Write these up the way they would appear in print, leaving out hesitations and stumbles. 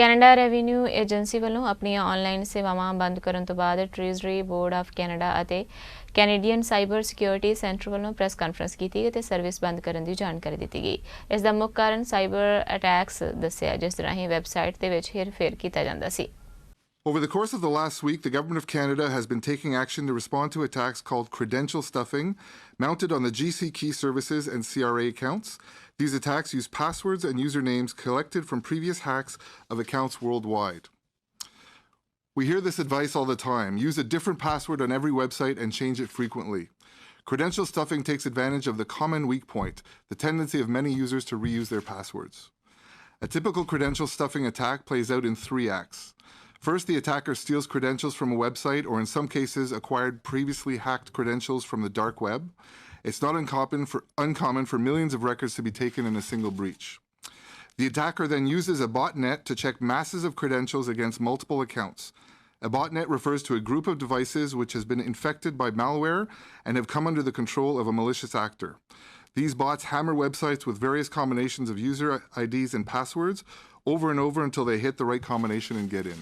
Canada revenue agency ਵੱਲੋਂ ਆਪਣੀਆਂ online ਸੇਵਾਵਾਂ ਬੰਦ ਕਰਨ ਤੋਂ ਬਾਅਦ ਟ੍ਰੇਜ਼ਰੀ ਬੋਰਡ ਆਫ ਕੈਨੇਡਾ ਅਤੇ ਕੈਨੇਡੀਅਨ ਸਾਈਬਰ ਸਿਕਿਉਰਿਟੀ ਸੈਂਟਰ ਵੱਲੋਂ ਪ੍ਰੈਸ ਕਾਨਫਰੰਸ ਕੀਤੀ ਅਤੇ ਸਰਵਿਸ ਬੰਦ ਕਰਨ ਦੀ ਜਾਣਕਾਰੀ ਦਿੱਤੀ ਗਈ। ਇਸ ਦਾ ਮੁੱਖ ਕਾਰਨ ਸਾਈਬਰ ਅਟੈਕਸ ਦੱਸਿਆ, ਜਿਸ ਰਾਹੀਂ ਵੈਬਸਾਈਟ ਦੇ ਵਿੱਚ ਹੇਰ-ਫੇਰ ਕੀਤਾ ਜਾਂਦਾ ਸੀ। Over the course of the last week, the Government of Canada has been taking action to respond to attacks called credential stuffing, mounted on the GC key services and CRA accounts. These attacks use passwords and usernames collected from previous hacks of accounts worldwide. We hear this advice all the time. Use a different password on every website and change it frequently. Credential stuffing takes advantage of the common weak point, the tendency of many users to reuse their passwords. A typical credential stuffing attack plays out in 3 acts. First, the attacker steals credentials from a website or in some cases acquired previously hacked credentials from the dark web. It's not uncommon for millions of records to be taken in a single breach. The attacker then uses a botnet to check masses of credentials against multiple accounts. A botnet refers to a group of devices which has been infected by malware and have come under the control of a malicious actor. These bots hammer websites with various combinations of user IDs and passwords over and over until they hit the right combination and get in.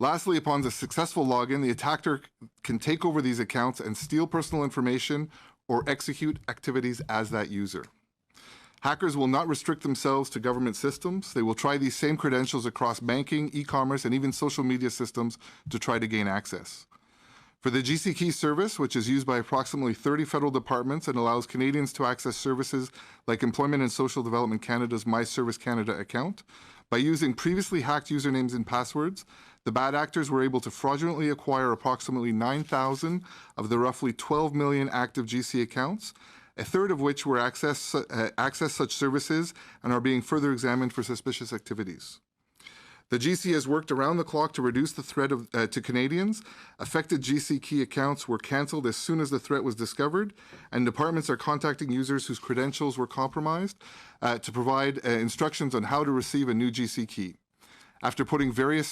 Lastly, upon the successful login, the attacker can take over these accounts and steal personal information or execute activities as that user. Hackers will not restrict themselves to government systems. They will try these same credentials across banking, e-commerce, and even social media systems to try to gain access. For the GC Key service, which is used by approximately 30 federal departments and allows Canadians to access services like Employment and Social Development Canada's My Service Canada account, by using previously hacked usernames and passwords, the bad actors were able to fraudulently acquire approximately 9,000 of the roughly 12 million active GC accounts, a third of which were access such services and are being further examined for suspicious activities. The GC has worked around the clock to reduce the threat to Canadians. Affected GC key accounts were cancelled as soon as the threat was discovered, and departments are contacting users whose credentials were compromised to provide instructions on how to receive a new GC key. After putting various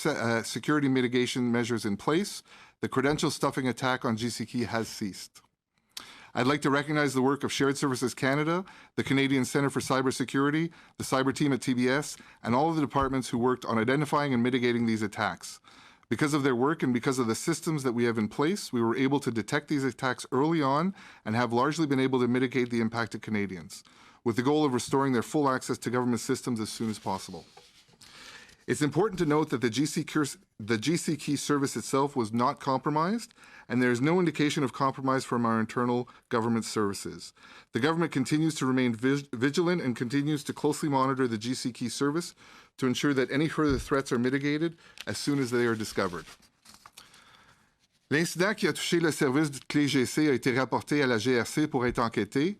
security mitigation measures in place, the credential stuffing attack on GC key has ceased. I'd like to recognize the work of Shared Services Canada, the Canadian Centre for Cybersecurity, the cyber team at TBS, and all of the departments who worked on identifying and mitigating these attacks. Because of their work and because of the systems that we have in place, we were able to detect these attacks early on and have largely been able to mitigate the impact to Canadians, with the goal of restoring their full access to government systems as soon as possible. It's important to note that the GC Key service itself was not compromised, and there is no indication of compromise from our internal government services. The government continues to remain vigilant and continues to closely monitor the GC Key service to ensure that any further threats are mitigated as soon as they are discovered. L'incident qui a touché le service de clé GC a été rapporté à la GRC pour être enquêté.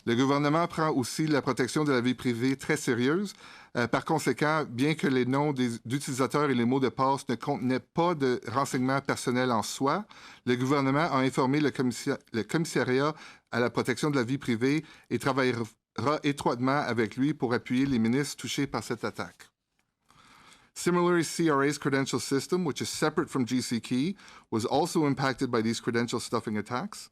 Le gouvernement prend aussi la protection de la vie privée très sérieuse. Par conséquent, bien que les noms d'utilisateurs et les mots de passe ne contenaient pas de renseignements personnels en soi, le gouvernement a informé le commissariat à la protection de la vie privée et travaillera étroitement avec lui pour appuyer les ministres touchés par cette attaque. Similarly, CRA's credential system, which is separate from GC Key, was also impacted by these credential stuffing attacks.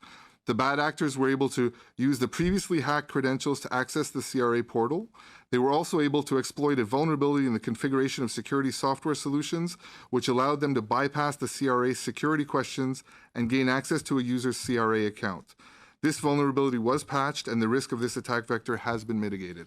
The bad actors were able to use the previously hacked credentials to access the CRA portal. They were also able to exploit a vulnerability in the configuration of security software solutions, which allowed them to bypass the CRA's security questions and gain access to a user's CRA account. This vulnerability was patched, and the risk of this attack vector has been mitigated.